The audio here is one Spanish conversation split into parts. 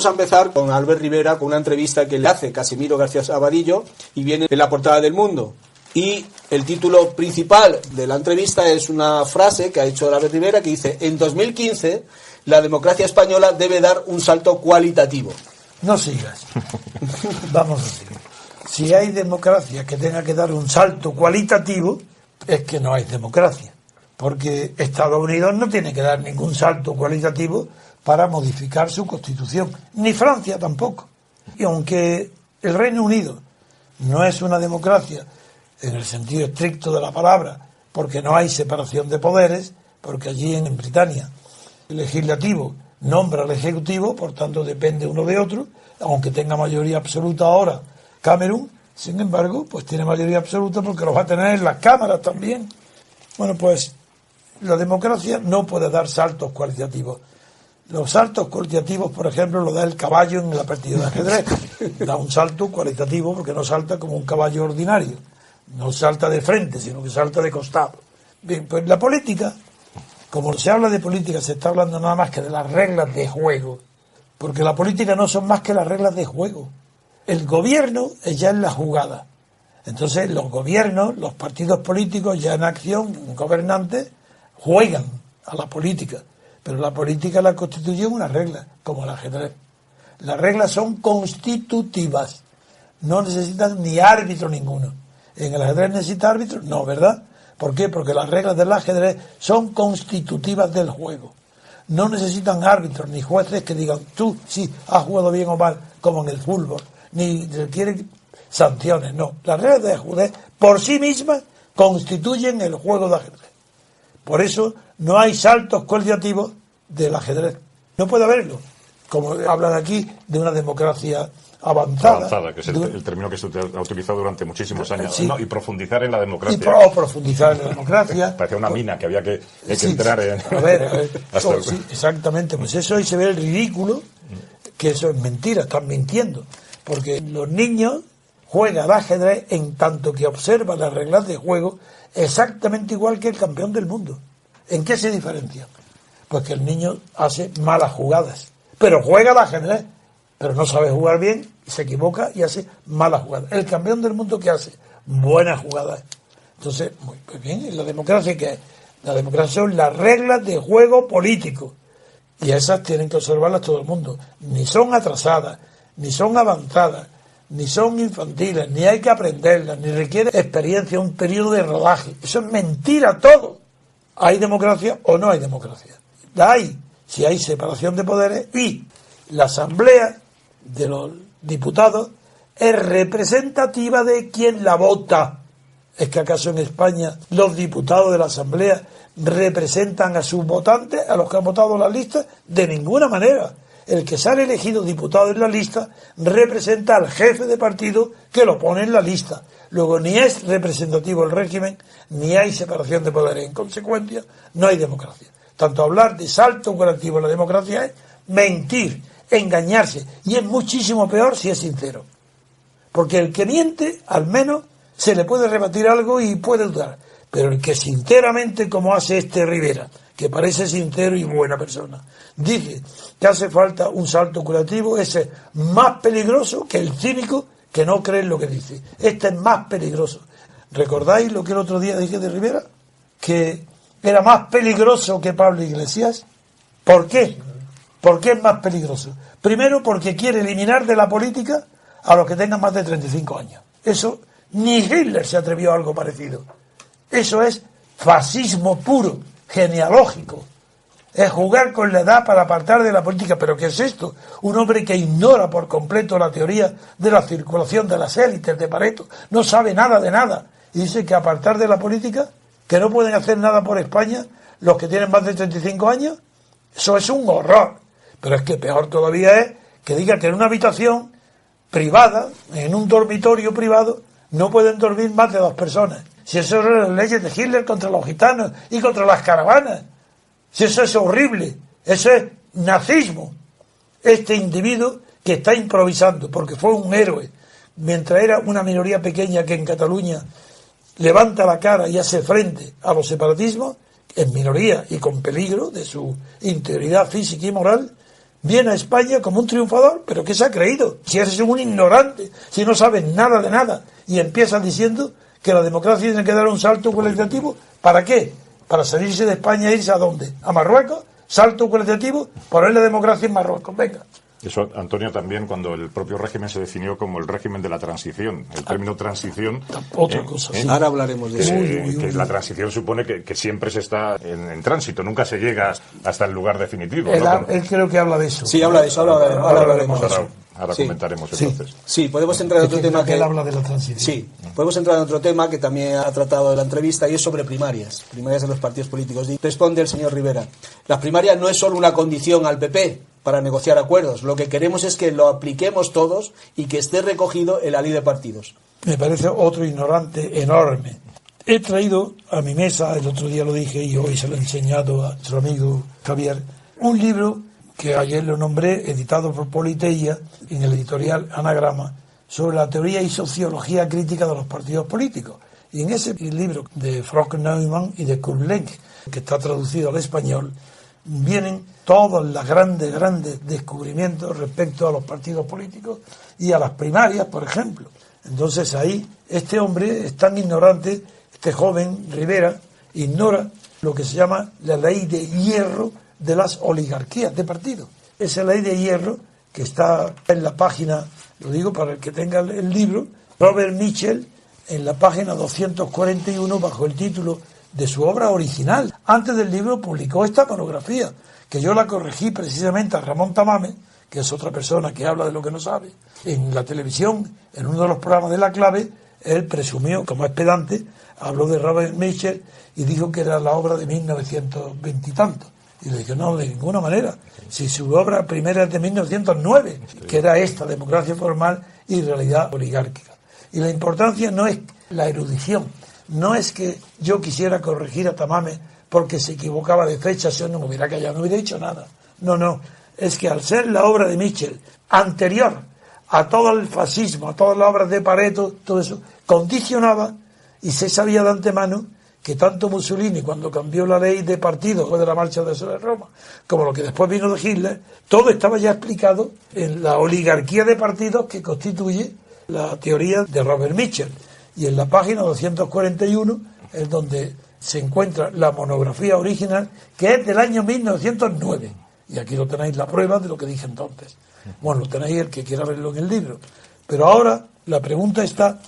vamos a empezar con Albert Rivera, con una entrevista que le hace Casimiro García Abadillo y viene en la portada del Mundo. Y el título principal de la entrevista es una frase que ha hecho Albert Rivera que dice: en 2015 la democracia española debe dar un salto cualitativo. No sigas. Vamos a seguir. Si hay democracia que tenga que dar un salto cualitativo, es que no hay democracia. Porque Estados Unidos no tiene que dar ningún salto cualitativo para modificar su constitución. Ni Francia tampoco. Y aunque el Reino Unido no es una democracia en el sentido estricto de la palabra, porque no hay separación de poderes, porque allí en Britania el legislativo nombra al ejecutivo, por tanto depende uno de otro, aunque tenga mayoría absoluta ahora Cameron, sin embargo, pues tiene mayoría absoluta porque lo va a tener en las cámaras también. Bueno, pues la democracia no puede dar saltos cualitativos. Los saltos cualitativos, por ejemplo, lo da el caballo en la partida de ajedrez. Da un salto cualitativo porque no salta como un caballo ordinario. No salta de frente, sino que salta de costado. Bien, pues la política, como se habla de política, se está hablando nada más que de las reglas de juego. Porque la política no son más que las reglas de juego. El gobierno ya es la jugada. Entonces los gobiernos, los partidos políticos ya en acción, gobernantes, juegan a la política. Pero la política la constituye una regla, como el ajedrez. Las reglas son constitutivas. No necesitan ni árbitro ninguno. ¿En el ajedrez necesita árbitro? No, ¿verdad? ¿Por qué? Porque las reglas del ajedrez son constitutivas del juego. No necesitan árbitros ni jueces que digan tú sí has jugado bien o mal, como en el fútbol. Ni requieren sanciones, no. Las reglas de ajedrez por sí mismas constituyen el juego de ajedrez. Por eso no hay saltos cualitativos del ajedrez. No puede haberlo. Como hablan aquí de una democracia avanzada, que es el término que se ha utilizado durante muchísimos años. Sí. No, y profundizar en la democracia. Profundizar en la democracia. Parecía una mina que había que entrar en... A ver. Sí, exactamente. Pues eso ahí se ve el ridículo, que eso es mentira, están mintiendo. Porque los niños juegan al ajedrez en tanto que observan las reglas de juego exactamente igual que el campeón del mundo. ¿En qué se diferencia? Pues que el niño hace malas jugadas, pero juega al ajedrez, pero no sabe jugar bien, se equivoca y hace malas jugadas. El campeón del mundo, ¿qué hace? Buenas jugadas. Entonces, muy bien, ¿y la democracia qué es? La democracia son las reglas de juego político, y esas tienen que observarlas todo el mundo. Ni son atrasadas, ni son avanzadas, ni son infantiles, ni hay que aprenderlas, ni requiere experiencia, un periodo de rodaje. Eso es mentira todo. ¿Hay democracia o no hay democracia? La hay, si hay separación de poderes, y la asamblea de los diputados es representativa de quien la vota. ¿Es que acaso en España los diputados de la asamblea representan a sus votantes, a los que han votado la lista? De ninguna manera. El que sale elegido diputado en la lista representa al jefe de partido que lo pone en la lista. Luego ni es representativo el régimen, ni hay separación de poderes. En consecuencia, no hay democracia. Tanto hablar de salto cualitativo en la democracia es mentir, engañarse, y es muchísimo peor si es sincero. Porque el que miente, al menos, se le puede rebatir algo y puede dudar. Pero el que sinceramente, como hace este Rivera, que parece sincero y buena persona, dice que hace falta un salto curativo, ese es más peligroso que el cínico que no cree en lo que dice. Este es más peligroso. ¿Recordáis lo que el otro día dije de Rivera? Que era más peligroso que Pablo Iglesias. ¿Por qué? ¿Por qué es más peligroso? Primero, porque quiere eliminar de la política a los que tengan más de 35 años. Eso, ni Hitler se atrevió a algo parecido. Eso es fascismo puro, genealógico. Es jugar con la edad para apartar de la política. ¿Pero qué es esto? Un hombre que ignora por completo la teoría de la circulación de las élites de Pareto. No sabe nada de nada. Y dice que apartar de la política, que no pueden hacer nada por España los que tienen más de 35 años. Eso es un horror. Pero es que peor todavía es que diga que en una habitación privada, en un dormitorio privado, no pueden dormir más de 2 personas. Si eso es las leyes de Hitler contra los gitanos y contra las caravanas. Si eso es horrible. Eso es nazismo. Este individuo que está improvisando, porque fue un héroe, mientras era una minoría pequeña que en Cataluña levanta la cara y hace frente a los separatismos, en minoría y con peligro de su integridad física y moral, viene a España como un triunfador, pero ¿qué se ha creído? Si eres un ignorante, si no sabes nada de nada, y empiezas diciendo que la democracia tiene que dar un salto cualitativo, ¿para qué? Para salirse de España e irse ¿a dónde? ¿A Marruecos? ¿Salto cualitativo? Poner la democracia en Marruecos, venga. Eso, Antonio, también cuando el propio régimen se definió como el régimen de la transición. El término transición... Otra cosa, sí. Ahora hablaremos de eso. Que la transición supone que siempre se está en tránsito, nunca se llega hasta el lugar definitivo. Él creo que habla de eso. Sí, habla de eso, ahora hablaremos de eso. Ahora Sí. comentaremos Sí. entonces. Sí, podemos entrar en otro tema que él habla de la transición. Sí, podemos entrar en otro tema que también ha tratado de la entrevista y es sobre primarias de los partidos políticos. Y responde el señor Rivera: las primarias no es solo una condición al PP para negociar acuerdos, lo que queremos es que lo apliquemos todos y que esté recogido en la ley de partidos. Me parece otro ignorante enorme. He traído a mi mesa, el otro día lo dije y hoy se lo he enseñado a nuestro amigo Javier, un libro que ayer lo nombré, editado por Politeia, en el editorial Anagrama, sobre la teoría y sociología crítica de los partidos políticos. Y en ese libro de Frank Neumann y de Kurt Lenk, que está traducido al español, vienen todos los grandes descubrimientos respecto a los partidos políticos y a las primarias, por ejemplo. Entonces ahí este hombre es tan ignorante, este joven Rivera, ignora lo que se llama la ley de hierro de las oligarquías de partidos. Esa ley de hierro que está en la página, lo digo para el que tenga el libro, Robert Mitchell, en la página 241, bajo el título de su obra original. Antes del libro publicó esta monografía, que yo la corregí precisamente a Ramón Tamame, que es otra persona que habla de lo que no sabe. En la televisión, en uno de los programas de La Clave, él presumió, como es pedante, habló de Robert Mitchell y dijo que era la obra de 1920 y tanto. Y le dije, no, de ninguna manera. Si su obra primera es de 1909, que era esta, democracia formal y realidad oligárquica. Y la importancia no es la erudición, no es que yo quisiera corregir a Tamame porque se equivocaba de fecha, si no me hubiera callado, no hubiera dicho nada. No, es que al ser la obra de Mitchell anterior a todo el fascismo, a todas las obras de Pareto, todo eso, condicionaba y se sabía de antemano que tanto Mussolini, cuando cambió la ley de partido después de la marcha de Roma, como lo que después vino de Hitler, todo estaba ya explicado en la oligarquía de partidos que constituye la teoría de Robert Mitchell. Y en la página 241 es donde se encuentra la monografía original, que es del año 1909. Y aquí lo tenéis la prueba de lo que dije entonces. Bueno, lo tenéis el que quiera verlo en el libro. Pero ahora la pregunta está,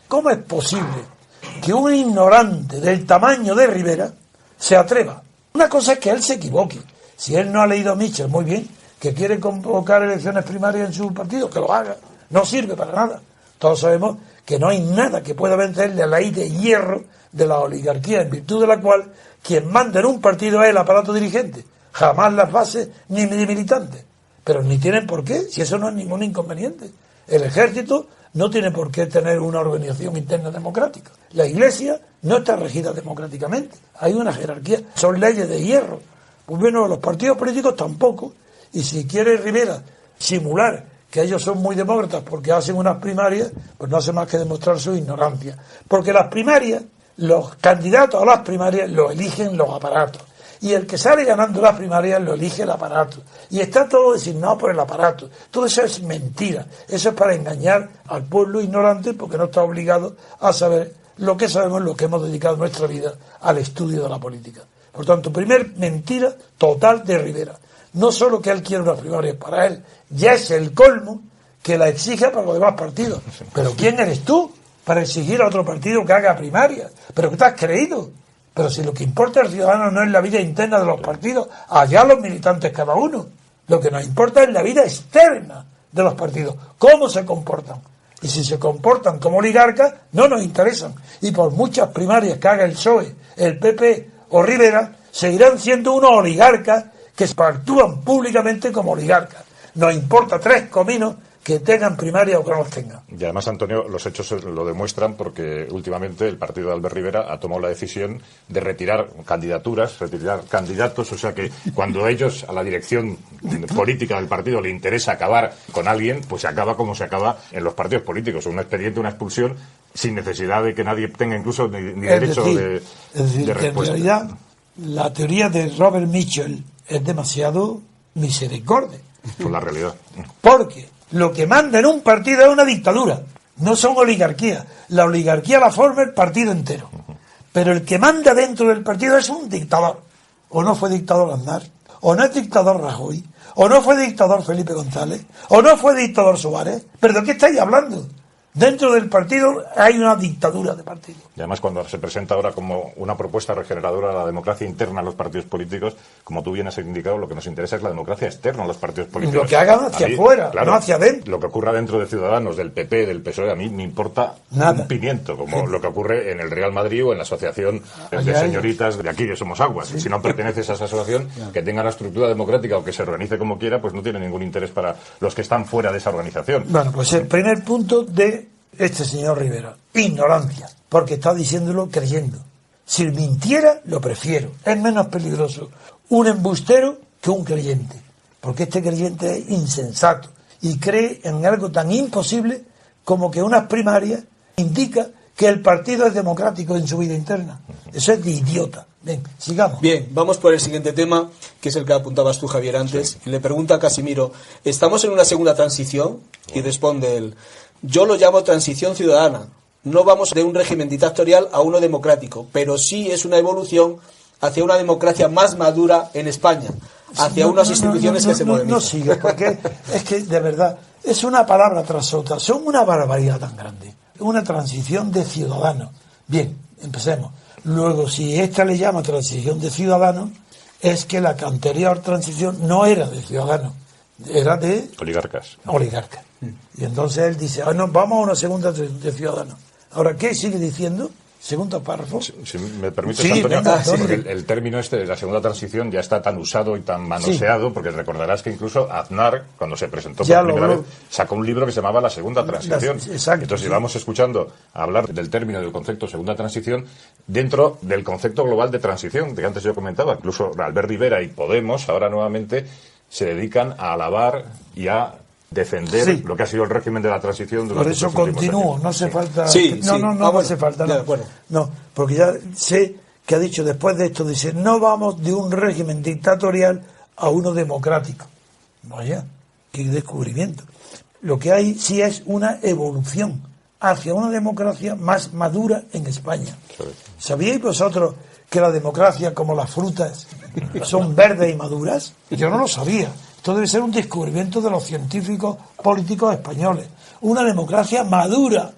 ¿cómo es posible que un ignorante del tamaño de Rivera se atreva? Una cosa es que él se equivoque. Si él no ha leído a Mitchell, muy bien, que quiere convocar elecciones primarias en su partido, que lo haga. No sirve para nada. Todos sabemos que no hay nada que pueda vencerle a la ley de hierro de la oligarquía, en virtud de la cual quien manda en un partido es el aparato dirigente, jamás las bases ni militantes. Pero ni tienen por qué, si eso no es ningún inconveniente. El ejército no tiene por qué tener una organización interna democrática. La Iglesia no está regida democráticamente. Hay una jerarquía, son leyes de hierro. Pues bueno, los partidos políticos tampoco. Y si quiere Rivera simular que ellos son muy demócratas porque hacen unas primarias, pues no hace más que demostrar su ignorancia. Porque las primarias, los candidatos a las primarias los eligen los aparatos. Y el que sale ganando las primarias lo elige el aparato. Y está todo designado por el aparato. Todo eso es mentira. Eso es para engañar al pueblo ignorante porque no está obligado a saber lo que sabemos, lo que hemos dedicado nuestra vida al estudio de la política. Por tanto, primer mentira total de Rivera. No solo que él quiere unas primarias para él, ya es el colmo que la exija para los demás partidos. Pero ¿quién eres tú para exigir a otro partido que haga primarias? ¿Pero qué te has creído? Pero si lo que importa al ciudadano no es la vida interna de los partidos, allá los militantes cada uno. Lo que nos importa es la vida externa de los partidos, cómo se comportan. Y si se comportan como oligarcas, no nos interesan. Y por muchas primarias que haga el PSOE, el PP o Rivera, seguirán siendo unos oligarcas que actúan públicamente como oligarcas. Nos importa 3 cominos que tengan primaria o que no los tengan. Y además, Antonio, los hechos lo demuestran porque últimamente el partido de Albert Rivera ha tomado la decisión de retirar candidaturas, retirar candidatos, o sea que cuando ellos, a la dirección política del partido, le interesa acabar con alguien, pues se acaba como se acaba en los partidos políticos, un expediente, una expulsión, sin necesidad de que nadie tenga incluso ni derecho de respuesta. En realidad, la teoría de Robert Mitchell es demasiado misericordia. Con la realidad. Porque lo que manda en un partido es una dictadura, no son oligarquías. La oligarquía la forma el partido entero. Pero el que manda dentro del partido es un dictador. O no fue dictador Aznar, o no es dictador Rajoy, o no fue dictador Felipe González, o no fue dictador Suárez. ¿Pero de qué estáis hablando? Dentro del partido hay una dictadura de partido. Y además, cuando se presenta ahora como una propuesta regeneradora de la democracia interna a los partidos políticos, como tú bien has indicado, lo que nos interesa es la democracia externa a los partidos políticos. Lo que hagan hacia afuera, claro, no hacia adentro. Lo que ocurra dentro de Ciudadanos, del PP, del PSOE, a mí me importa nada. Un pimiento, como lo que ocurre en el Real Madrid o en la asociación de señoritas de aquí de Somos Aguas. Sí. Si no perteneces a esa asociación, que tenga la estructura democrática o que se organice como quiera, pues no tiene ningún interés para los que están fuera de esa organización. Bueno, pues el primer punto de este señor Rivera, ignorancia, porque está diciéndolo creyendo. Si mintiera, lo prefiero. Es menos peligroso un embustero que un creyente, porque este creyente es insensato y cree en algo tan imposible como que unas primarias indica que el partido es democrático en su vida interna. Eso es de idiota. Bien, sigamos. Bien, vamos por el siguiente tema, que es el que apuntabas tú, Javier, antes. Sí. Le pregunta a Casimiro, ¿estamos en una segunda transición? Y responde él, yo lo llamo transición ciudadana. No vamos de un régimen dictatorial a uno democrático, pero sí es una evolución hacia una democracia más madura en España, hacia unas instituciones que se modernizan. No sigas, porque es que, de verdad, es una palabra tras otra. Son una barbaridad tan grande. Una transición de ciudadanos. Bien, empecemos. Luego, si esta le llama transición de ciudadanos, es que la anterior transición no era de ciudadanos, era de oligarcas. Y entonces él dice, no, vamos a una segunda de ciudadanos. Ahora, ¿qué sigue diciendo? Segundo párrafo. Si me permites, sí, Antonio, venga, porque el término este de la segunda transición ya está tan usado y tan manoseado, sí. Porque recordarás que incluso Aznar, cuando se presentó por primera vez, sacó un libro que se llamaba La Segunda Transición. Exacto. Entonces llevamos escuchando hablar del término, del concepto segunda transición, dentro del concepto global de transición, que antes yo comentaba. Incluso Albert Rivera y Podemos, ahora nuevamente, se dedican a alabar y a defender lo que ha sido el régimen de la transición durante por eso continúo, no hace falta no hace falta no, porque ya sé que ha dicho después de esto, dice, no vamos de un régimen dictatorial a uno democrático. Vaya, qué descubrimiento. Lo que hay sí es una evolución hacia una democracia más madura en España. ¿Sabíais vosotros que la democracia, como las frutas, son verdes y maduras? Yo no lo sabía. Esto debe ser un descubrimiento de los científicos políticos españoles. Una democracia madura.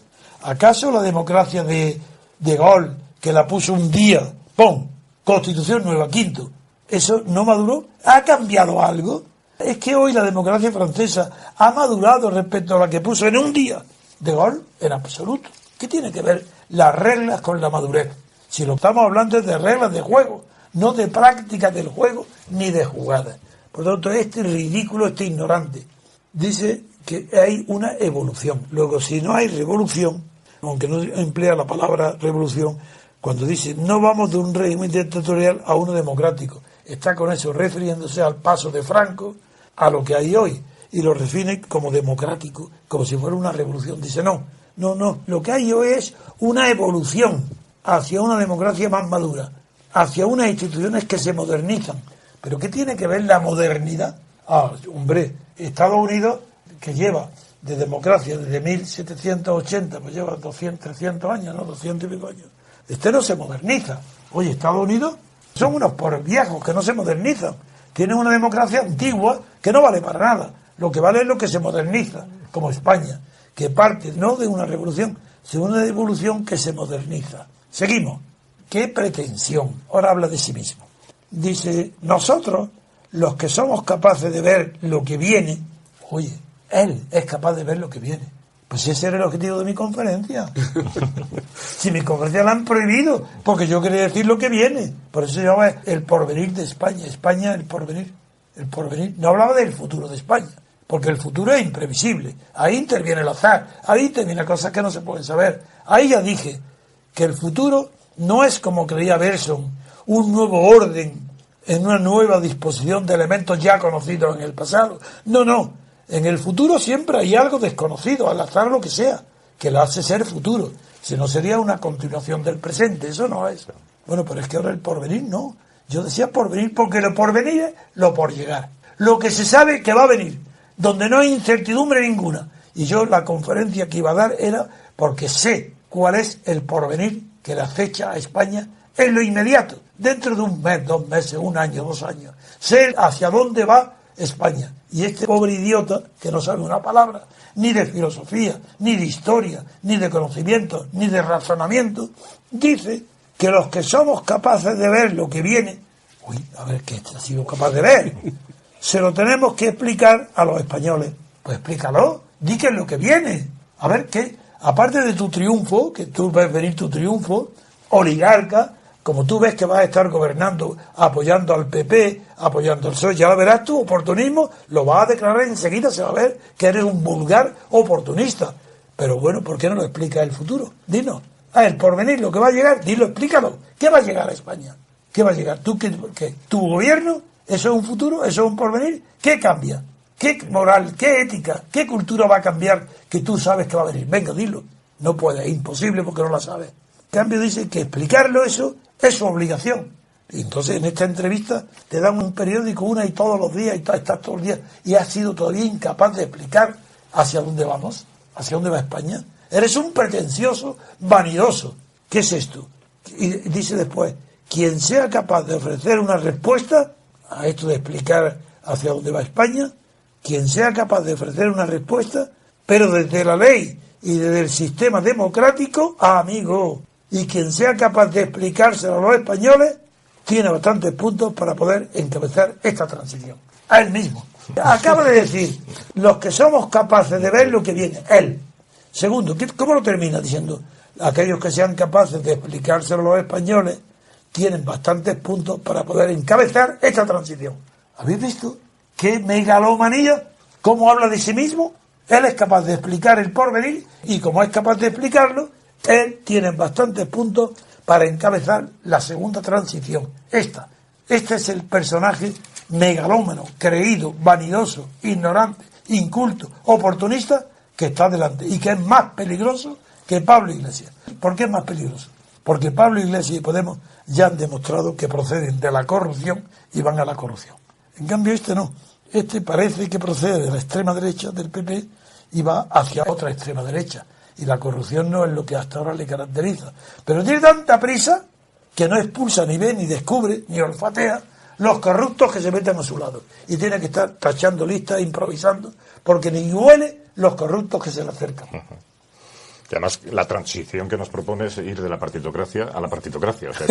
¿Acaso la democracia de Gaulle, que la puso un día, ¡pum!, Constitución nueva, quinto, eso no maduró? ¿Ha cambiado algo? Es que hoy la democracia francesa ha madurado respecto a la que puso en un día de Gaulle, en absoluto. ¿Qué tiene que ver las reglas con la madurez? Si lo estamos hablando es de reglas de juego, no de prácticas del juego ni de jugadas. Por lo tanto, este ridículo, este ignorante, dice que hay una evolución. Luego, si no hay revolución, aunque no emplea la palabra revolución, cuando dice no vamos de un régimen dictatorial a uno democrático, está con eso refiriéndose al paso de Franco a lo que hay hoy, y lo define como democrático, como si fuera una revolución. Dice no, lo que hay hoy es una evolución hacia una democracia más madura, hacia unas instituciones que se modernizan. ¿Pero qué tiene que ver la modernidad? Hombre, Estados Unidos, que lleva de democracia desde 1780, pues lleva 200, 300 años, ¿no? 200 y pico años. No se moderniza. Oye, Estados Unidos son unos pobres viejos que no se modernizan. Tienen una democracia antigua que no vale para nada. Lo que vale es lo que se moderniza, como España, que parte no de una revolución, sino de una evolución que se moderniza. Seguimos. ¿Qué pretensión? Ahora habla de sí mismo. Dice, nosotros, los que somos capaces de ver lo que viene, oye, él es capaz de ver lo que viene. Pues ese era el objetivo de mi conferencia. Si mi conferencia la han prohibido, porque yo quería decir lo que viene. Por eso se llama el porvenir de España. España, el porvenir. El porvenir. No hablaba del futuro de España, porque el futuro es imprevisible. Ahí interviene el azar, ahí intervienen cosas que no se pueden saber. Ahí ya dije que el futuro no es como creía Bergson, un nuevo orden en una nueva disposición de elementos ya conocidos en el pasado. No. En el futuro siempre hay algo desconocido, al azar lo que sea, que lo hace ser futuro. Si no, sería una continuación del presente. Eso no es. Bueno, pero es que ahora el porvenir no. Yo decía porvenir porque lo porvenir es lo por llegar. lo que se sabe que va a venir, donde no hay incertidumbre ninguna. Y yo la conferencia que iba a dar era porque sé cuál es el porvenir que le acecha a España en lo inmediato, dentro de un mes, 2 meses, 1 año, 2 años. Sé hacia dónde va España. Y este pobre idiota, que no sabe una palabra, ni de filosofía, ni de historia, ni de conocimiento, ni de razonamiento, dice que los que somos capaces de ver lo que viene, a ver qué ha sido capaz de ver, se lo tenemos que explicar a los españoles. Pues explícalo, di qué es lo que viene. A ver qué, aparte de tu triunfo, que tú ves venir tu triunfo, oligarca, como tú ves que vas a estar gobernando, apoyando al PP, apoyando al PSOE, ya lo verás tu oportunismo, lo vas a declarar enseguida, se va a ver que eres un vulgar oportunista. Pero bueno, ¿por qué no lo explicas el futuro? Dinos. El porvenir, lo que va a llegar, dilo, explícalo. ¿Qué va a llegar a España? ¿Qué va a llegar? ¿Tú qué? ¿Tu gobierno? ¿Eso es un futuro? ¿Eso es un porvenir? ¿Qué cambia? ¿Qué moral? ¿Qué ética? ¿Qué cultura va a cambiar que tú sabes que va a venir? Venga, dilo. No puede, es imposible porque no la sabes. En cambio dice que explicarlo eso es su obligación. Y entonces en esta entrevista te dan un periódico una y todos los días y estás todos los días y has sido todavía incapaz de explicar hacia dónde vamos, hacia dónde va España. Eres un pretencioso, vanidoso. ¿Qué es esto? Y dice después, quien sea capaz de ofrecer una respuesta a esto de explicar hacia dónde va España, quien sea capaz de ofrecer una respuesta, pero desde la ley y desde el sistema democrático, amigo, y quien sea capaz de explicárselo a los españoles, tiene bastantes puntos para poder encabezar esta transición. A él mismo. Acaba de decir, los que somos capaces de ver lo que viene, él. Segundo, ¿cómo lo termina? Diciendo, aquellos que sean capaces de explicárselo a los españoles, tienen bastantes puntos para poder encabezar esta transición. ¿Habéis visto qué megalomanía? ¿Cómo habla de sí mismo? Él es capaz de explicar el porvenir y como es capaz de explicarlo, él tiene bastantes puntos para encabezar la segunda transición. Este es el personaje megalómano, creído, vanidoso, ignorante, inculto, oportunista que está delante y que es más peligroso que Pablo Iglesias. ¿Por qué es más peligroso? Porque Pablo Iglesias y Podemos ya han demostrado que proceden de la corrupción y van a la corrupción. En cambio este no. Este parece que procede de la extrema derecha del PP y va hacia otra extrema derecha. Y la corrupción no es lo que hasta ahora le caracteriza. Pero tiene tanta prisa que no expulsa, ni ve, ni descubre, ni olfatea los corruptos que se meten a su lado. Y tiene que estar tachando listas, improvisando, porque ni huele los corruptos que se le acercan. Y además, la transición que nos propone es ir de la partitocracia a la partitocracia. O sea,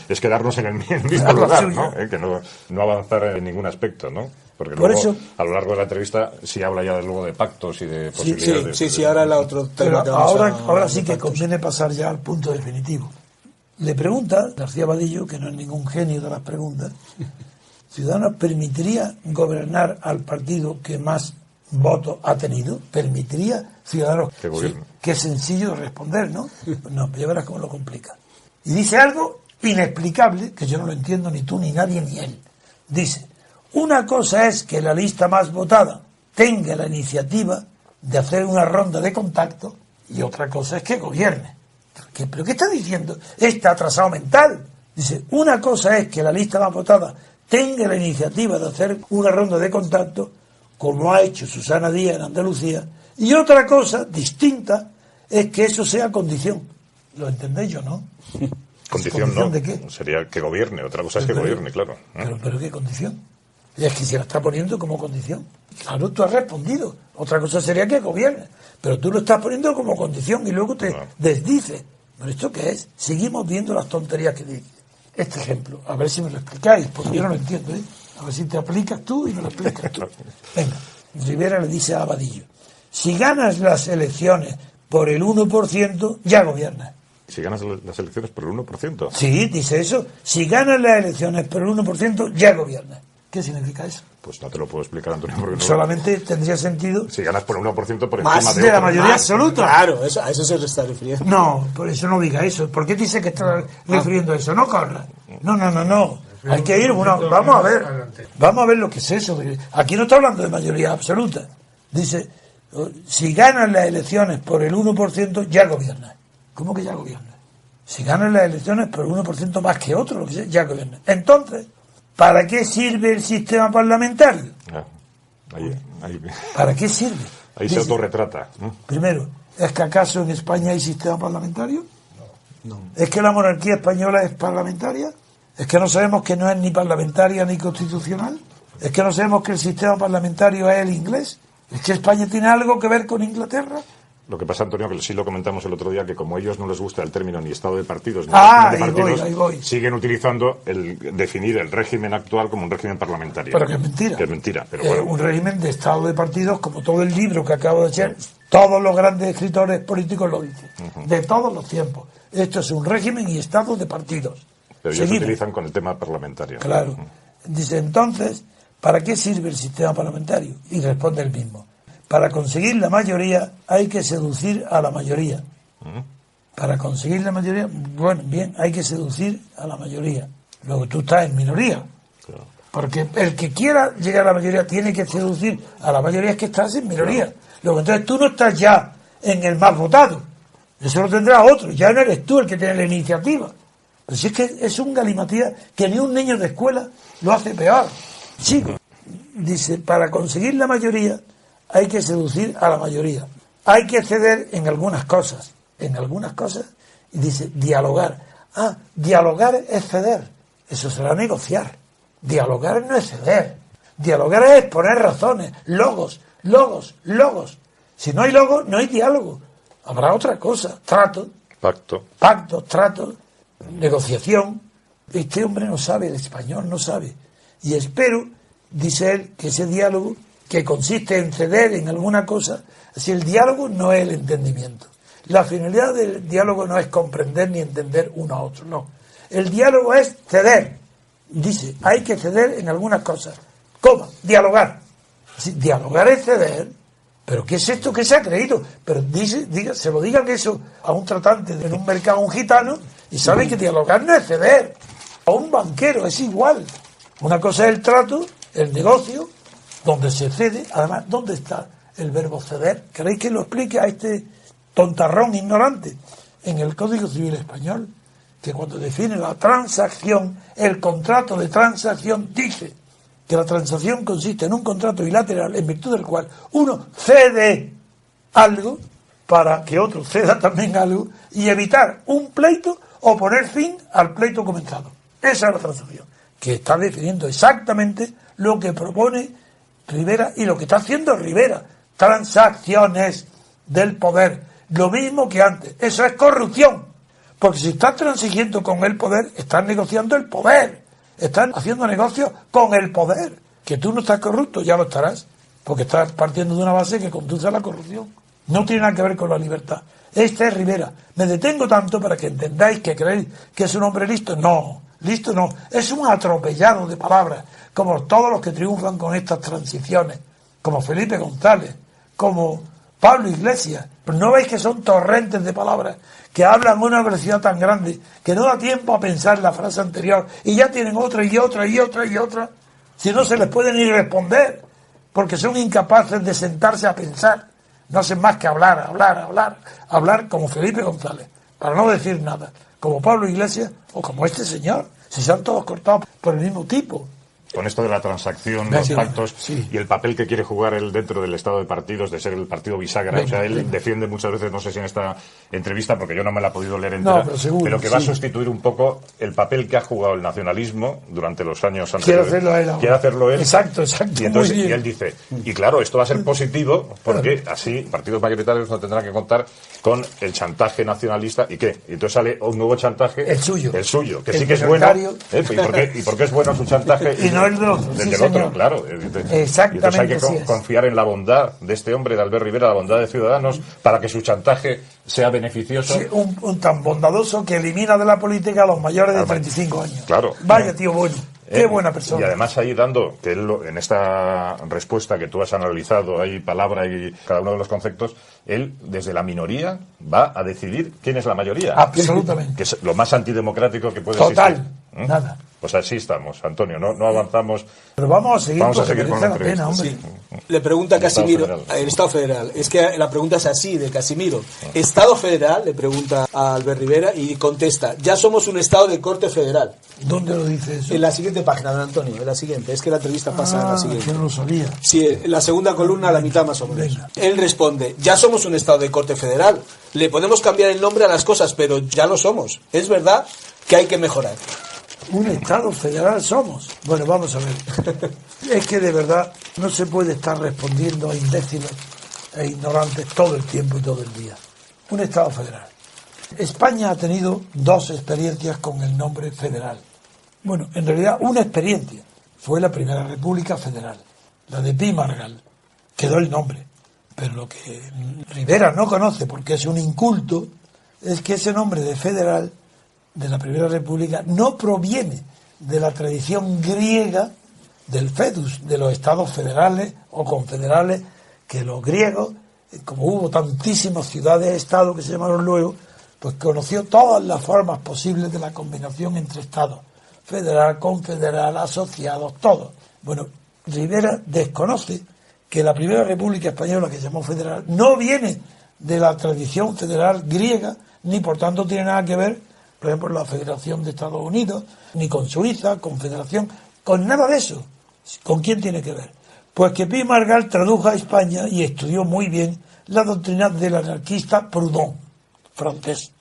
es quedarnos en el mismo lugar, ¿no? Que no avanzar en ningún aspecto, ¿no? Porque luego, eso, a lo largo de la entrevista, sí habla ya luego de pactos y de posibilidades. Sí, ahora es el otro tema. Ahora sí que conviene pasar ya al punto definitivo. Le pregunta García Abadillo, que no es ningún genio de las preguntas, ¿Ciudadanos permitiría gobernar al partido que más votos ha tenido? ¿Permitiría Ciudadanos? Sí, qué sencillo de responder, ¿no? No, ya verás cómo lo complica. Y dice algo inexplicable, que yo no lo entiendo ni tú, ni nadie, ni él. Dice, una cosa es que la lista más votada tenga la iniciativa de hacer una ronda de contacto y otra cosa es que gobierne. ¿Pero qué está diciendo? Está atrasado mental. Dice, una cosa es que la lista más votada tenga la iniciativa de hacer una ronda de contacto, como ha hecho Susana Díaz en Andalucía, y otra cosa distinta es que eso sea condición. ¿Lo entendéis yo, no? ¿Condición no? ¿De qué? Sería que gobierne, otra cosa es que gobierne, claro. Pero ¿qué condición? Es que se la está poniendo como condición. Claro, tú has respondido. Otra cosa sería que gobierne. Pero tú lo estás poniendo como condición y luego te desdices. ¿Pero esto qué es? Seguimos viendo las tonterías que dice. Este ejemplo, a ver si me lo explicáis, porque yo no lo entiendo, ¿eh? A ver si te aplicas tú y me lo explicas tú. Venga, Rivera le dice a Abadillo, si ganas las elecciones por el 1%, ya gobiernas. Si ganas las elecciones por el 1%. Sí, dice eso. Si ganas las elecciones por el 1%, ya gobiernas. ¿Qué significa eso? Pues no te lo puedo explicar, Antonio. Porque no solamente tendría sentido. Si ganas por el 1% por encima más de la mayoría absoluta. Claro, a eso se le está refiriendo. No, por eso no diga eso. ¿Por qué dice que está refiriendo a eso? No corra. No. Hay que ir. Bueno, vamos a ver. Vamos a ver lo que es eso. Aquí no está hablando de mayoría absoluta. Dice, si ganas las elecciones por el 1%, ya gobiernas. ¿Cómo que ya gobiernas? Si ganas las elecciones por el 1% más que otro, lo que sea, ya gobiernas. Entonces, ¿para qué sirve el sistema parlamentario? Ahí ¿Para qué sirve? se Dice, autorretrata. primero, ¿es que acaso en España hay sistema parlamentario? No. ¿Es que la monarquía española es parlamentaria? ¿Es que no sabemos que no es ni parlamentaria ni constitucional? ¿Es que no sabemos que el sistema parlamentario es el inglés? ¿Es que España tiene algo que ver con Inglaterra? Lo que pasa, Antonio, que sí lo comentamos el otro día, que como a ellos no les gusta el término ni estado de partidos ni régimen de partidos, ahí voy. siguen utilizando definir el régimen actual como un régimen parlamentario. Pero que es mentira. Que es mentira, pero bueno. Un régimen de estado de partidos, como todo el libro que acabo de echar, todos los grandes escritores políticos lo dicen, de todos los tiempos. Esto es un régimen y estado de partidos. Pero ellos utilizan con el tema parlamentario. Claro. Dice, entonces, ¿para qué sirve el sistema parlamentario? Y responde el mismo. Para conseguir la mayoría hay que seducir a la mayoría. Para conseguir la mayoría, bueno, bien, hay que seducir a la mayoría. Luego tú estás en minoría. Claro. Porque el que quiera llegar a la mayoría tiene que seducir a la mayoría, es que estás en minoría. Claro. Luego entonces tú no estás ya en el más votado. Eso lo tendrá otro. Ya no eres tú el que tiene la iniciativa. Pero si es que es un galimatías que ni un niño de escuela lo hace peor. Sí, dice, para conseguir la mayoría hay que seducir a la mayoría. Hay que ceder en algunas cosas. En algunas cosas. Y dice, dialogar. Dialogar es ceder. Eso será negociar. Dialogar no es ceder. Dialogar es poner razones. Logos. Si no hay logos, no hay diálogo. Habrá otra cosa. Trato. Pacto, trato. Negociación. Este hombre no sabe, el español no sabe. Y espero, dice él, que ese diálogo, que consiste en ceder en alguna cosa, si el diálogo no es el entendimiento. La finalidad del diálogo no es comprender ni entender uno a otro, no. El diálogo es ceder. Dice, hay que ceder en algunas cosas. ¿Cómo? Dialogar. Dialogar es ceder. ¿Pero qué es esto que se ha creído? Pero se lo digan eso a un tratante en un mercado, un gitano, y sabe que dialogar no es ceder. A un banquero es igual. Una cosa es el trato, el negocio, donde se cede. Además, ¿dónde está el verbo ceder? ¿Queréis que lo explique a este tontarrón ignorante? En el Código Civil Español, que cuando define la transacción, el contrato de transacción dice que la transacción consiste en un contrato bilateral en virtud del cual uno cede algo para que otro ceda también algo y evitar un pleito o poner fin al pleito comenzado. Esa es la transacción, que está definiendo exactamente lo que propone Rivera y lo que está haciendo Rivera. Transacciones del poder. Lo mismo que antes. Eso es corrupción. Porque si estás transigiendo con el poder, estás negociando el poder. Están haciendo negocios con el poder. Que tú no estás corrupto, ya lo estarás. Porque estás partiendo de una base que conduce a la corrupción. No tiene nada que ver con la libertad. Este es Rivera. Me detengo tanto para que entendáis que creéis que es un hombre listo. No, listo no. Es un atropellado de palabras. Como todos los que triunfan con estas transiciones. Como Felipe González. Como Pablo Iglesias. Pero no veis que son torrentes de palabras que hablan a una velocidad tan grande que no da tiempo a pensar la frase anterior y ya tienen otra y otra y otra y otra. Si no se les puede ni responder porque son incapaces de sentarse a pensar. No hacen más que hablar como Felipe González, para no decir nada, como Pablo Iglesias o como este señor, si se han todos cortados por el mismo tipo. Con esto de la transacción, los pactos y el papel que quiere jugar él dentro del estado de partidos, de ser el partido bisagra. O sea, él defiende muchas veces, no sé si en esta entrevista, porque yo no me la he podido leer entera, pero que va a sustituir un poco el papel que ha jugado el nacionalismo durante los años anteriores. Quiere hacerlo él. Exacto. Y entonces y él dice, y claro, esto va a ser positivo porque así partidos mayoritarios no tendrán que contar con el chantaje nacionalista. ¿Y qué? Y entonces sale un nuevo chantaje. El suyo, que el sí que es bueno. ¿Y por qué es bueno su chantaje? Y no el del otro. Del otro, claro. Exactamente. Y entonces hay que confiar en la bondad de este hombre, de Albert Rivera, la bondad de Ciudadanos, para que su chantaje sea beneficioso. Sí, un tan bondadoso que elimina de la política a los mayores de 35 años. Claro. Vaya tío bueno. Qué buena persona. Y además ahí dando, que él, en esta respuesta que tú has analizado, hay palabra y cada uno de los conceptos, él desde la minoría va a decidir quién es la mayoría. Absolutamente. Que es lo más antidemocrático que puede existir. Total. Nada. Pues así estamos, Antonio, no avanzamos. Pero vamos a seguir con la merece la entrevista. pena, hombre. Sí. Le pregunta Casimiro, el Estado Federal. Es que la pregunta es así, de Casimiro. ¿Estado Federal? Le pregunta a Albert Rivera y contesta, ya somos un Estado de corte federal. ¿Dónde lo dice eso? En la siguiente página, don Antonio, en la siguiente. Es que la entrevista pasa en la siguiente. Que no lo sabía. Sí, en la segunda columna, a la mitad más o menos. Venga. Él responde, ya somos un Estado de corte federal. Le podemos cambiar el nombre a las cosas, pero ya lo somos. Es verdad que hay que mejorar. Un Estado federal somos. Bueno, vamos a ver. Es que de verdad no se puede estar respondiendo a imbéciles e ignorantes todo el tiempo y todo el día. Un Estado federal. España ha tenido 2 experiencias con el nombre federal. Bueno, en realidad una experiencia. Fue la Primera República Federal, la de Pi Margall. Quedó el nombre. Pero lo que Rivera no conoce, porque es un inculto, es que ese nombre de federal de la Primera República no proviene de la tradición griega del fedus, de los estados federales o confederales, que los griegos, como hubo tantísimas ciudades-estado que se llamaron luego, pues conoció todas las formas posibles de la combinación entre estados, federal, confederal, asociados, todos. Bueno, Rivera desconoce que la Primera República Española, que se llamó federal, no viene de la tradición federal griega, ni por tanto tiene nada que ver, por ejemplo, la Federación de Estados Unidos, ni con Suiza, Confederación, con nada de eso. ¿Con quién tiene que ver? Pues que Pi Margall tradujo a España y estudió muy bien la doctrina del anarquista Proudhon, francés.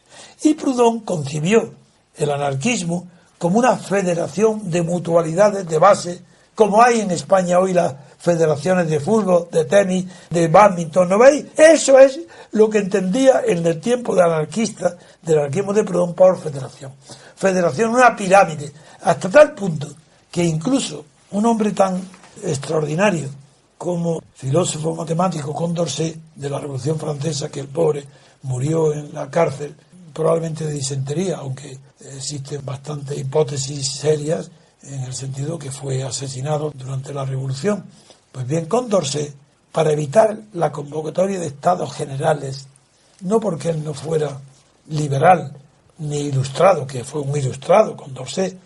Y Proudhon concibió el anarquismo como una federación de mutualidades de base, como hay en España hoy las federaciones de fútbol, de tenis, de bádminton, ¿no veis? Eso es lo que entendía en el tiempo del anarquista, del anarquismo de Proudhon por federación. Federación, una pirámide, hasta tal punto que incluso un hombre tan extraordinario como filósofo matemático Condorcet de la Revolución Francesa, que el pobre murió en la cárcel, probablemente de disentería, aunque existen bastantes hipótesis serias en el sentido que fue asesinado durante la Revolución. Pues bien, Condorcet, para evitar la convocatoria de estados generales, no porque él no fuera liberal ni ilustrado, que fue un ilustrado Condorcet,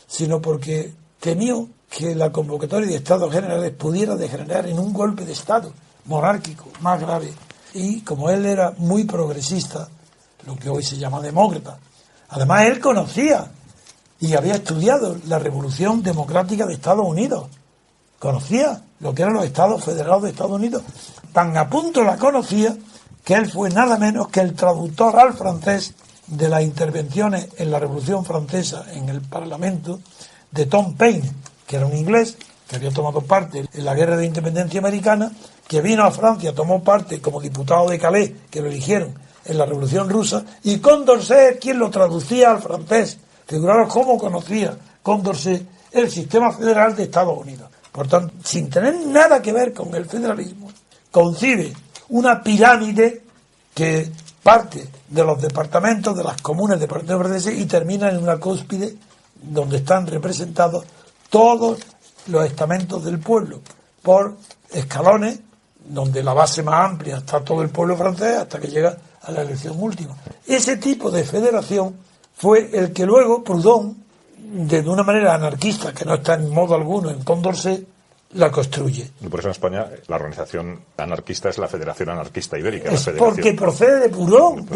sino porque temió que la convocatoria de estados generales pudiera degenerar en un golpe de estado monárquico más grave. Y como él era muy progresista, lo que hoy se llama demócrata, además él conocía y había estudiado la Revolución Democrática de Estados Unidos, conocía lo que eran los Estados Federados de Estados Unidos, tan a punto la conocía que él fue nada menos que el traductor al francés de las intervenciones en la Revolución Francesa en el Parlamento de Tom Paine, que era un inglés que había tomado parte en la Guerra de Independencia Americana, que vino a Francia, tomó parte como diputado de Calais, que lo eligieron en la Revolución Rusa, y Condorcet, quien lo traducía al francés. Figuraros cómo conocía Condorcet el sistema federal de Estados Unidos. Por tanto, sin tener nada que ver con el federalismo, concibe una pirámide que parte de los departamentos, de las comunas departamentos franceses, y termina en una cúspide donde están representados todos los estamentos del pueblo, por escalones, donde la base más amplia está todo el pueblo francés hasta que llega a la elección última. Ese tipo de federación fue el que luego Proudhon, de una manera anarquista, que no está en modo alguno en Condorcet, la construye. Y por eso en España la organización anarquista es la Federación Anarquista Ibérica. Es porque procede de Proudhon,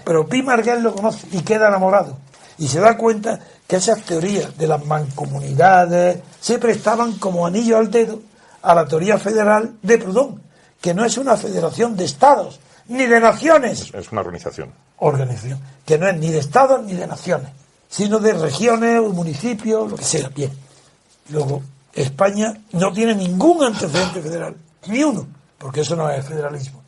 pero Pi Margall lo conoce y queda enamorado. Y se da cuenta que esas teorías de las mancomunidades se prestaban como anillo al dedo a la teoría federal de Proudhon, que no es una federación de estados, ni de naciones. Es una organización. Organización, que no es ni de estados ni de naciones, sino de regiones o municipios, lo que sea. Bien. Luego, España no tiene ningún antecedente federal, ni uno, porque eso no es federalismo.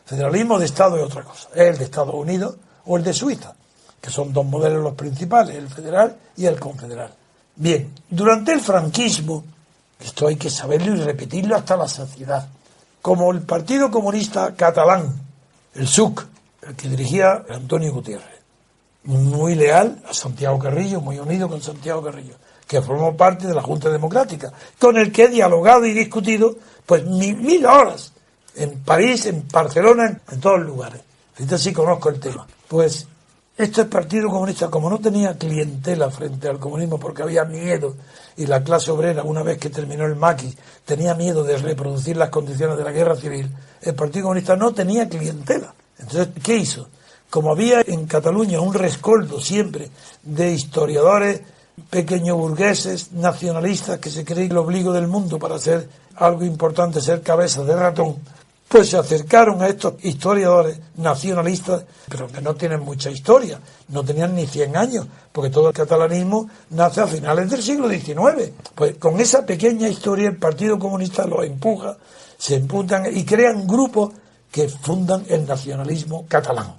Federalismo de Estado es otra cosa, es el de Estados Unidos o el de Suiza, que son 2 modelos los principales, el federal y el confederal. Bien, durante el franquismo, esto hay que saberlo y repetirlo hasta la saciedad, como el Partido Comunista Catalán, el SUC, el que dirigía Antonio Gutiérrez, muy leal a Santiago Carrillo, muy unido con Santiago Carrillo, que formó parte de la Junta Democrática, con el que he dialogado y discutido pues 1000 horas, en París, en Barcelona, en todos los lugares. Ahorita sí conozco el tema. Pues Este Partido Comunista, como no tenía clientela frente al comunismo porque había miedo, y la clase obrera, una vez que terminó el maquis, tenía miedo de reproducir las condiciones de la guerra civil, el Partido Comunista no tenía clientela. Entonces, ¿qué hizo? Como había en Cataluña un rescoldo siempre de historiadores pequeños burgueses, nacionalistas, que se creen el ombligo del mundo para hacer algo importante, ser cabeza de ratón, pues se acercaron a estos historiadores nacionalistas, pero que no tienen mucha historia, no tenían ni 100 años, porque todo el catalanismo nace a finales del siglo XIX. Pues con esa pequeña historia el Partido Comunista los empuja, se empujan y crean grupos que fundan el nacionalismo catalán.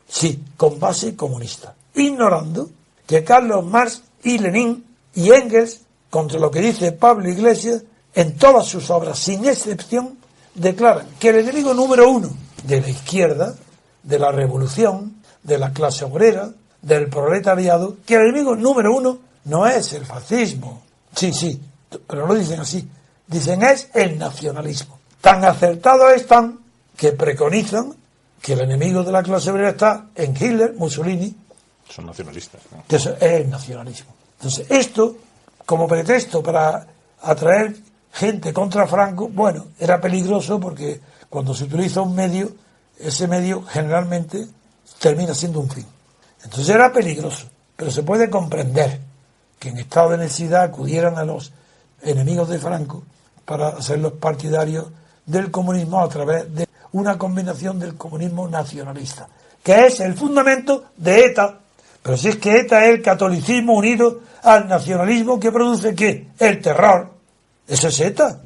Sí, con base comunista, ignorando que Carlos Marx y Lenin y Engels, contra lo que dice Pablo Iglesias, en todas sus obras, sin excepción, declaran que el enemigo número uno de la izquierda, de la revolución, de la clase obrera, del proletariado, que el enemigo número uno no es el fascismo. Sí, pero no dicen así. Dicen es el nacionalismo. Tan acertados están que preconizan que el enemigo de la clase obrera está en Hitler, Mussolini. Son nacionalistas, ¿no? Eso es el nacionalismo. Entonces, esto, como pretexto para atraer gente contra Franco, bueno, era peligroso porque cuando se utiliza un medio, ese medio generalmente termina siendo un fin. Entonces era peligroso, pero se puede comprender que en estado de necesidad acudieran a los enemigos de Franco para hacerlos partidarios del comunismo a través de una combinación del comunismo nacionalista, que es el fundamento de ETA. Pero si es que ETA es el catolicismo unido al nacionalismo que produce ¿qué? El terror. Eso es ETA.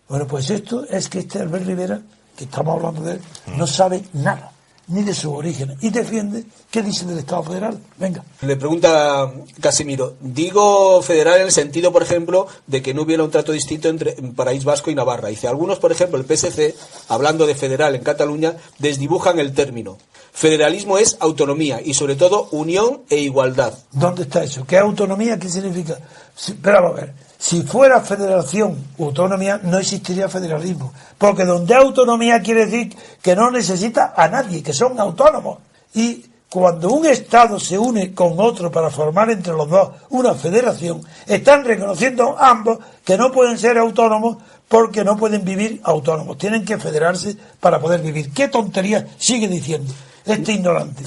Bueno, pues esto es que este Albert Rivera, que estamos hablando de él, no sabe nada, ni de sus orígenes, y defiende qué dice del Estado federal. Venga. Le pregunta Casimiro, digo federal en el sentido, por ejemplo, de que no hubiera un trato distinto entre País Vasco y Navarra. Dice, algunos, por ejemplo, el PSC, hablando de federal en Cataluña, desdibujan el término. Federalismo es autonomía y, sobre todo, unión e igualdad. ¿Dónde está eso? ¿Qué autonomía? ¿Qué significa? Pero vamos a ver. Si fuera federación o autonomía, no existiría federalismo. Porque donde hay autonomía quiere decir que no necesita a nadie, que son autónomos. Y cuando un Estado se une con otro para formar entre los dos una federación, están reconociendo ambos que no pueden ser autónomos porque no pueden vivir autónomos. Tienen que federarse para poder vivir. ¿Qué tontería sigue diciendo este ignorante?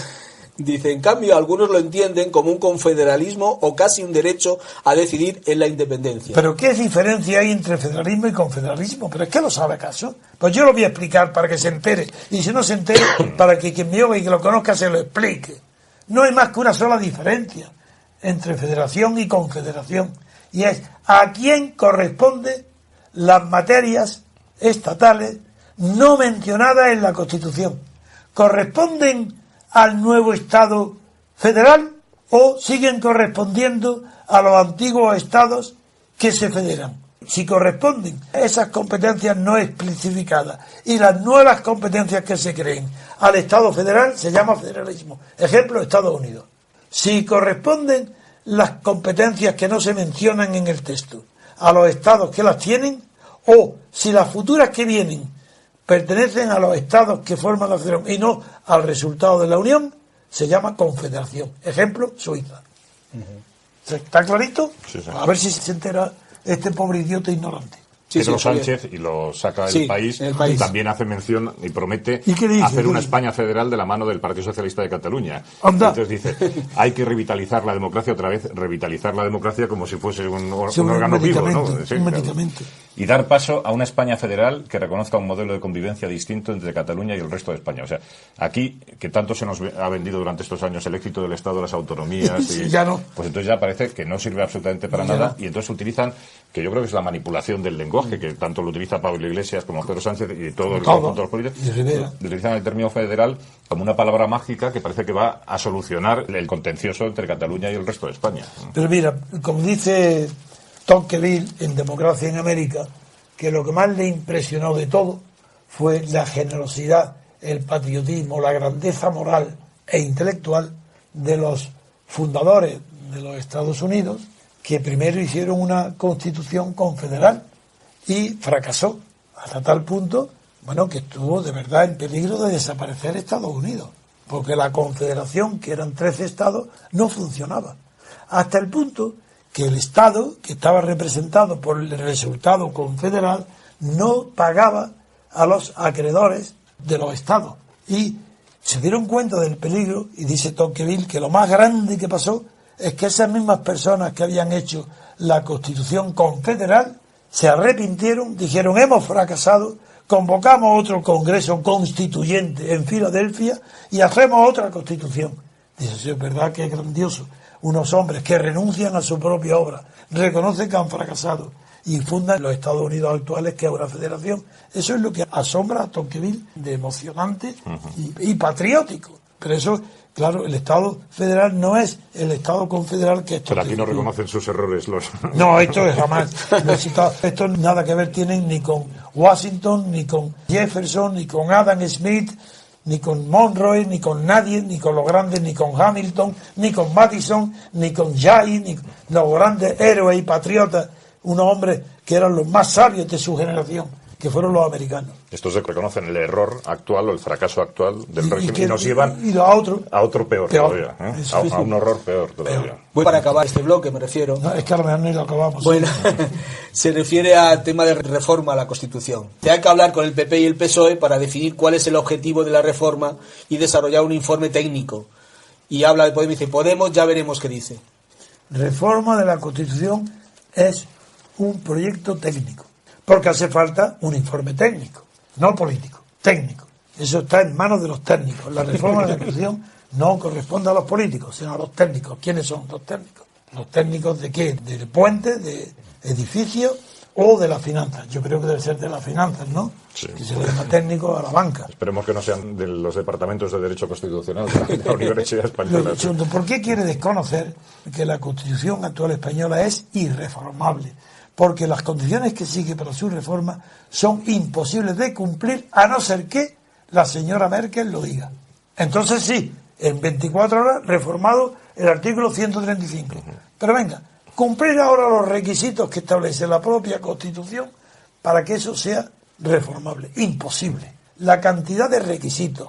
Dice, en cambio, algunos lo entienden como un confederalismo o casi un derecho a decidir en la independencia. ¿Pero qué diferencia hay entre federalismo y confederalismo? ¿Pero es que lo sabe acaso? Pues yo lo voy a explicar para que se entere. Y si no se entere, para que quien me oiga y que lo conozca se lo explique. No hay más que una sola diferencia entre federación y confederación. Y es a quién corresponden las materias estatales no mencionadas en la Constitución. ¿Corresponden al nuevo Estado federal o siguen correspondiendo a los antiguos estados que se federan? Si corresponden a esas competencias no especificadas y las nuevas competencias que se creen al Estado federal, se llama federalismo. Ejemplo, Estados Unidos. Si corresponden las competencias que no se mencionan en el texto a los estados que las tienen, o si las futuras que vienen pertenecen a los estados que forman la federación y no al resultado de la unión, se llama confederación. Ejemplo, Suiza. ¿Está clarito? Sí, sí. A ver si se entera este pobre idiota ignorante. Pedro Sánchez, y lo saca del país, también hace mención y promete hacer una España federal de la mano del Partido Socialista de Cataluña. Anda. Entonces dice, hay que revitalizar la democracia otra vez, revitalizar la democracia como si fuese un órgano vivo, ¿no? Sí, un medicamento. Y dar paso a una España federal que reconozca un modelo de convivencia distinto entre Cataluña y el resto de España. O sea, aquí, que tanto se nos ha vendido durante estos años el éxito del Estado, las autonomías, y, ya no. Pues entonces ya parece que no sirve absolutamente para nada, y entonces utilizan, que yo creo que es la manipulación del lenguaje, que tanto lo utiliza Pablo Iglesias como Pedro Sánchez y todo el conjunto de los políticos, utilizan el término federal como una palabra mágica que parece que va a solucionar el contencioso entre Cataluña y el resto de España. Pero mira, como dice Tocqueville en Democracia en América, que lo que más le impresionó de todo fue la generosidad, el patriotismo, la grandeza moral e intelectual de los fundadores de los Estados Unidos, que primero hicieron una constitución confederal y fracasó hasta tal punto, bueno, que estuvo de verdad en peligro de desaparecer Estados Unidos. porque la confederación, que eran 13 estados, no funcionaba. Hasta el punto que el Estado, que estaba representado por el resultado confederal, no pagaba a los acreedores de los estados. Y se dieron cuenta del peligro, y dice Tocqueville que lo más grande que pasó es que esas mismas personas que habían hecho la Constitución confederal se arrepintieron, dijeron hemos fracasado, convocamos otro Congreso Constituyente en Filadelfia y hacemos otra Constitución. Dice, sí, es verdad que es grandioso. Unos hombres que renuncian a su propia obra, reconocen que han fracasado y fundan los Estados Unidos actuales, que es una federación. Eso es lo que asombra a Tocqueville de emocionante y patriótico. Pero eso, claro, el Estado federal no es el Estado confederal que esto. Pero aquí no reconocen sus errores los. No, esto es jamás. Esto nada que ver tienen ni con Washington, ni con Jefferson, ni con Adam Smith, ni con Monroe, ni con nadie, ni con los grandes, ni con Hamilton, ni con Madison, ni con Jay, ni con los grandes héroes y patriotas, unos hombres que eran los más sabios de su generación, que fueron los americanos. Estos reconocen el error actual o el fracaso actual del régimen y nos llevan a otro peor todavía, ¿eh? A un horror peor todavía. Bueno, para acabar este bloque me refiero. No, es que a lo mejor ni lo acabamos. Bueno, se refiere al tema de reforma a la Constitución. Hay que hablar con el PP y el PSOE para definir cuál es el objetivo de la reforma y desarrollar un informe técnico. Y habla de Podemos, dice Podemos, ya veremos qué dice. Reforma de la Constitución es un proyecto técnico, porque hace falta un informe técnico, no político, técnico. Eso está en manos de los técnicos. La reforma de la Constitución no corresponde a los políticos, sino a los técnicos. ¿Quiénes son los técnicos? ¿Los técnicos de qué? ¿De puentes, de edificios o de las finanzas? Yo creo que debe ser de las finanzas, ¿no? Sí. Que se le llama técnico a la banca. Esperemos que no sean de los departamentos de Derecho Constitucional de la Universidad Española. ¿Por qué quiere desconocer que la Constitución actual española es irreformable? Porque las condiciones que sigue para su reforma son imposibles de cumplir a no ser que la señora Merkel lo diga. Entonces sí, en 24 horas reformado el artículo 135. Pero venga, cumplir ahora los requisitos que establece la propia Constitución para que eso sea reformable. Imposible. La cantidad de requisitos,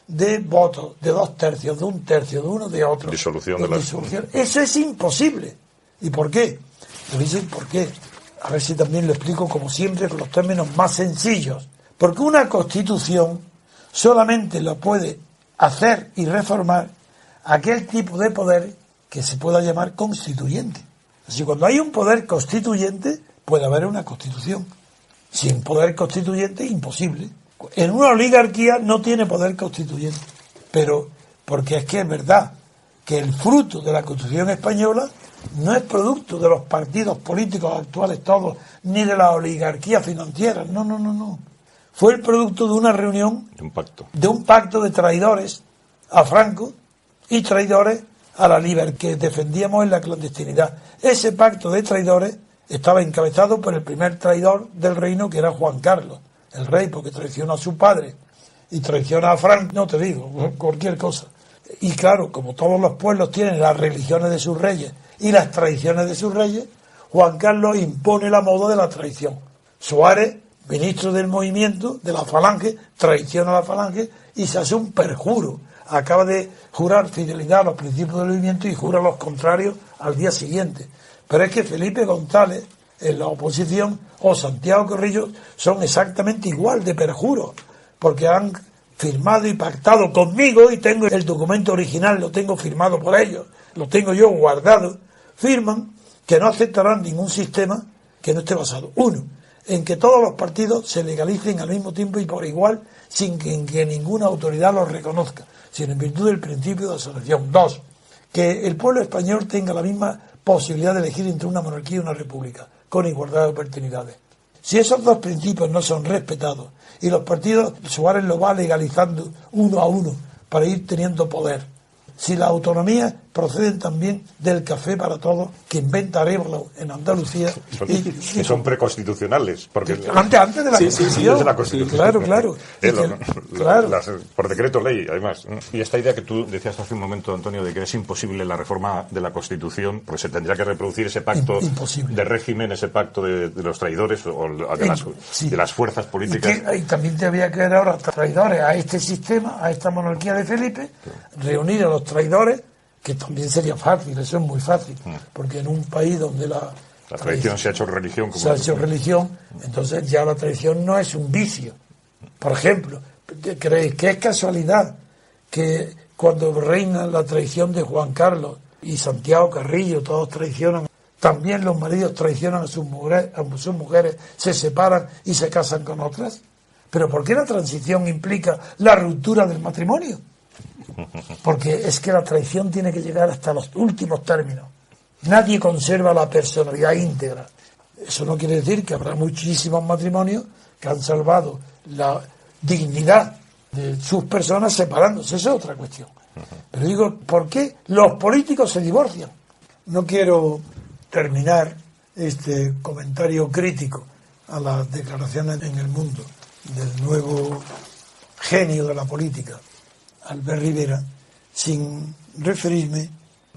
de votos, de 2/3, de 1/3, de uno, de otro. Disolución de disolución. Eso es imposible. ¿Y por qué? Te dicen por qué. A ver si también lo explico como siempre con los términos más sencillos. Porque una Constitución solamente lo puede hacer y reformar aquel tipo de poder que se pueda llamar constituyente. Así cuando hay un poder constituyente puede haber una Constitución. Sin poder constituyente, imposible. En una oligarquía no tiene poder constituyente. Pero porque es que es verdad que el fruto de la Constitución española no es producto de los partidos políticos actuales todos, ni de la oligarquía financiera. No. Fue el producto de una reunión, de un pacto de traidores a Franco y traidores a la libertad que defendíamos en la clandestinidad. Ese pacto de traidores estaba encabezado por el primer traidor del reino, que era Juan Carlos, el rey, porque traicionó a su padre y traiciona a Franco, no te digo, cualquier cosa. Y claro, como todos los pueblos tienen las religiones de sus reyes y las tradiciones de sus reyes, Juan Carlos impone la moda de la traición. Suárez, ministro del movimiento, de la Falange, traiciona a la Falange y se hace un perjuro. Acaba de jurar fidelidad a los principios del movimiento y jura los contrarios al día siguiente. Pero es que Felipe González, en la oposición, o Santiago Carrillo, son exactamente igual de perjuros, porque han firmado y pactado conmigo, y tengo el documento original, lo tengo firmado por ellos, lo tengo yo guardado, firman que no aceptarán ningún sistema que no esté basado, uno, en que todos los partidos se legalicen al mismo tiempo y por igual, sin que ninguna autoridad los reconozca, sino en virtud del principio de asociación. Dos, que el pueblo español tenga la misma posibilidad de elegir entre una monarquía y una república, con igualdad de oportunidades. Si esos dos principios no son respetados y los partidos, Suárez lo va legalizando uno a uno para ir teniendo poder, si las autonomías proceden también del café para todos que inventa Arevalo en Andalucía. Que son preconstitucionales. Porque antes de la Constitución. de la Constitución. Claro. Por decreto ley, además. Y esta idea que tú decías hace un momento, Antonio, de que es imposible la reforma de la Constitución, pues se tendría que reproducir ese pacto de régimen, ese pacto de los traidores o de las fuerzas políticas. Y también te había que ver ahora traidores a este sistema, a esta monarquía de Felipe, reunir a los traidores, que también sería fácil, eso es muy fácil, porque en un país donde la tradición se ha hecho religión, entonces ya la tradición no es un vicio. Por ejemplo, ¿creéis que es casualidad que cuando reina la traición de Juan Carlos y Santiago Carrillo, todos traicionan, también los maridos traicionan a sus mujeres, se separan y se casan con otras? ¿Pero por qué la transición implica la ruptura del matrimonio? Porque es que la traición tiene que llegar hasta los últimos términos. Nadie conserva la personalidad íntegra. Eso no quiere decir que habrá muchísimos matrimonios que han salvado la dignidad de sus personas separándose. Esa es otra cuestión. Pero digo, ¿por qué los políticos se divorcian? No quiero terminar este comentario crítico a las declaraciones en El Mundo del nuevo genio de la política, Albert Rivera, sin referirme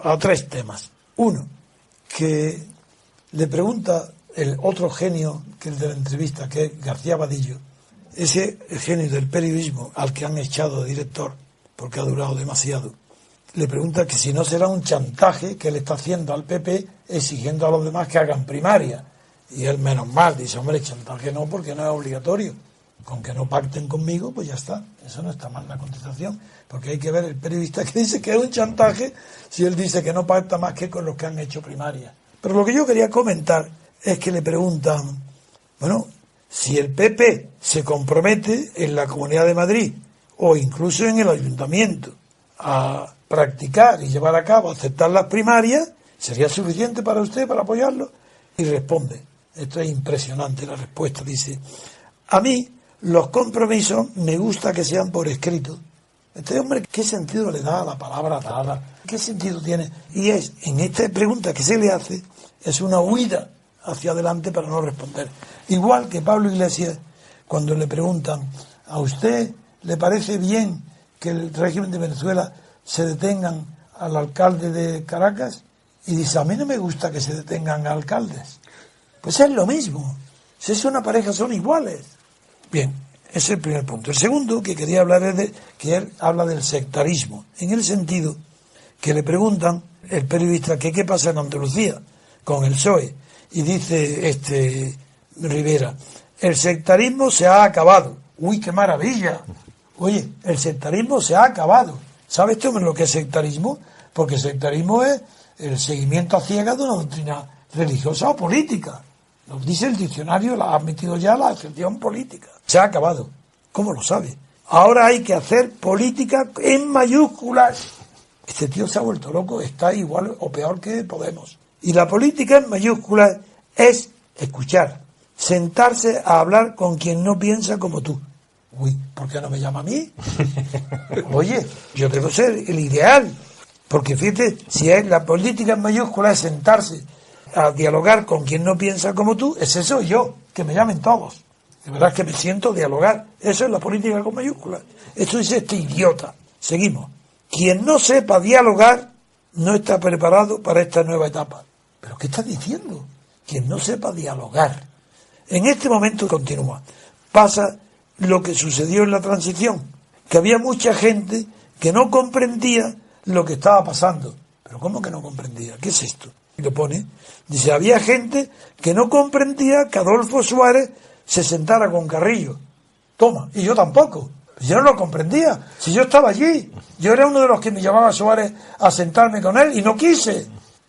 a tres temas. Uno, que le pregunta el otro genio que el de la entrevista, que es García Abadillo, ese genio del periodismo al que han echado de director porque ha durado demasiado, le pregunta que si no será un chantaje que le está haciendo al PP exigiendo a los demás que hagan primaria. Y él, menos mal, dice, hombre, chantaje no, porque no es obligatorio. Con que no pacten conmigo, pues ya está. Eso no está mal la contestación, porque hay que ver el periodista que dice que es un chantaje si él dice que no pacta más que con los que han hecho primaria. Pero lo que yo quería comentar es que le preguntan, bueno, si el PP se compromete en la Comunidad de Madrid o incluso en el Ayuntamiento a practicar y llevar a cabo, aceptar las primarias, ¿sería suficiente para usted para apoyarlo? Y responde, esto es impresionante la respuesta, dice, a mí los compromisos me gusta que sean por escrito. Este hombre, ¿qué sentido le da a la palabra dada? ¿Qué sentido tiene? Y es, en esta pregunta que se le hace, es una huida hacia adelante para no responder. Igual que Pablo Iglesias, cuando le preguntan, ¿a usted le parece bien que el régimen de Venezuela se detengan al alcalde de Caracas? Y dice, a mí no me gusta que se detengan a alcaldes. Pues es lo mismo. Si es una pareja, son iguales. Bien, ese es el primer punto. El segundo que quería hablar es de que él habla del sectarismo, en el sentido que le preguntan el periodista que qué pasa en Andalucía con el PSOE, y dice Rivera, el sectarismo se ha acabado. Uy, qué maravilla. Oye, el sectarismo se ha acabado. ¿Sabe usted lo que es sectarismo? Porque el sectarismo es el seguimiento a ciegas de una doctrina religiosa o política. Lo dice el diccionario, la ha metido ya la acepción política. Se ha acabado. ¿Cómo lo sabe? Ahora hay que hacer política en mayúsculas. Este tío se ha vuelto loco, está igual o peor que Podemos. Y la política en mayúsculas es escuchar, sentarse a hablar con quien no piensa como tú. Uy, ¿por qué no me llama a mí? Oye, yo debo ser el ideal. Porque fíjate, si es la política en mayúsculas es sentarse a dialogar con quien no piensa como tú, ese soy yo, que me llamen todos. De verdad que me siento a dialogar. Eso es la política con mayúsculas. Esto dice este idiota. Seguimos. Quien no sepa dialogar no está preparado para esta nueva etapa. ¿Pero qué está diciendo? Quien no sepa dialogar. En este momento continúa. Pasa lo que sucedió en la transición, que había mucha gente que no comprendía lo que estaba pasando. ¿Pero cómo que no comprendía? ¿Qué es esto? Y lo pone, dice, había gente que no comprendía que Adolfo Suárez se sentara con Carrillo. Toma, y yo tampoco. Yo no lo comprendía. Si yo estaba allí, yo era uno de los que me llevaba a Suárez a sentarme con él y no quise.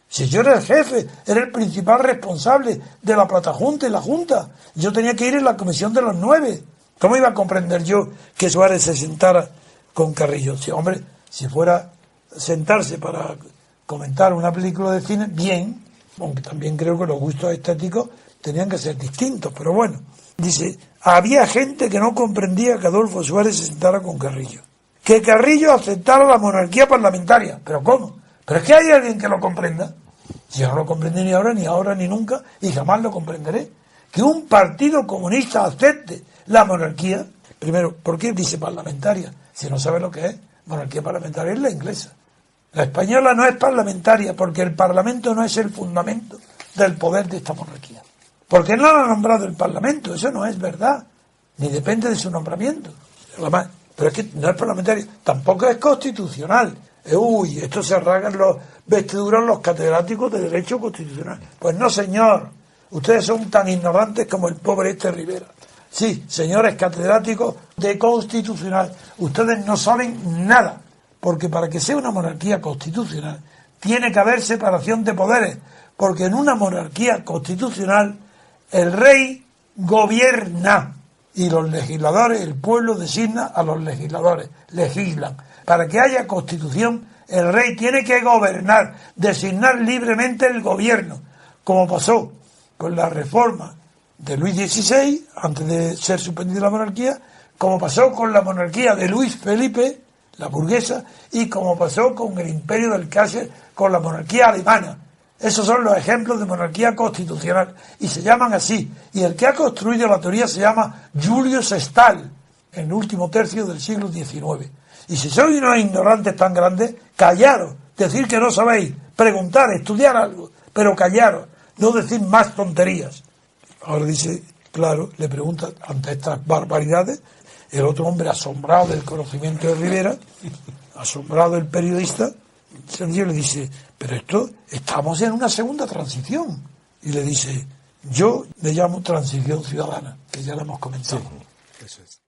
Si yo era el jefe, era el principal responsable de la Platajunta y la Junta. Yo tenía que ir en la comisión de los 9. ¿Cómo iba a comprender yo que Suárez se sentara con Carrillo? Si, hombre, si fuera sentarse para comentar una película de cine, bien, aunque también creo que los gustos estéticos tenían que ser distintos, pero bueno. Dice, había gente que no comprendía que Adolfo Suárez se sentara con Carrillo. que Carrillo aceptara la monarquía parlamentaria. ¿Pero cómo? ¿Pero es que hay alguien que lo comprenda? Yo no lo comprendí ni ahora, ni nunca, y jamás lo comprenderé. Que un partido comunista acepte la monarquía. Primero, ¿por qué dice parlamentaria? Si no sabe lo que es. Monarquía parlamentaria es la inglesa. La española no es parlamentaria porque el Parlamento no es el fundamento del poder de esta monarquía. Porque no lo ha nombrado el Parlamento, eso no es verdad. Ni depende de su nombramiento. Pero es que no es parlamentario, tampoco es constitucional. Uy, esto se rasgan los vestiduras los catedráticos de Derecho Constitucional. Pues no, señor. Ustedes son tan ignorantes como el pobre Rivera. Sí, señores catedráticos de Constitucional, ustedes no saben nada. Porque para que sea una monarquía constitucional tiene que haber separación de poderes. Porque en una monarquía constitucional el rey gobierna y los legisladores, el pueblo designa a los legisladores, legislan. Para que haya constitución, el rey tiene que gobernar, designar libremente el gobierno, como pasó con la reforma de Luis XVI, antes de ser suspendida la monarquía, como pasó con la monarquía de Luis Felipe, la burguesa, y como pasó con el imperio del Kaiser, con la monarquía alemana. Esos son los ejemplos de monarquía constitucional, y se llaman así. Y el que ha construido la teoría se llama Julius Stahl, en el último tercio del siglo XIX. Y si sois unos ignorantes tan grandes, callaros, decir que no sabéis, preguntar, estudiar algo, pero callaros, no decir más tonterías. Ahora dice, claro, le pregunta ante estas barbaridades, el otro hombre asombrado del conocimiento de Rivera, asombrado el periodista, le dice, pero esto, estamos en una segunda transición. Y le dice, yo le llamo transición ciudadana, que ya lo hemos comentado. Sí, eso es.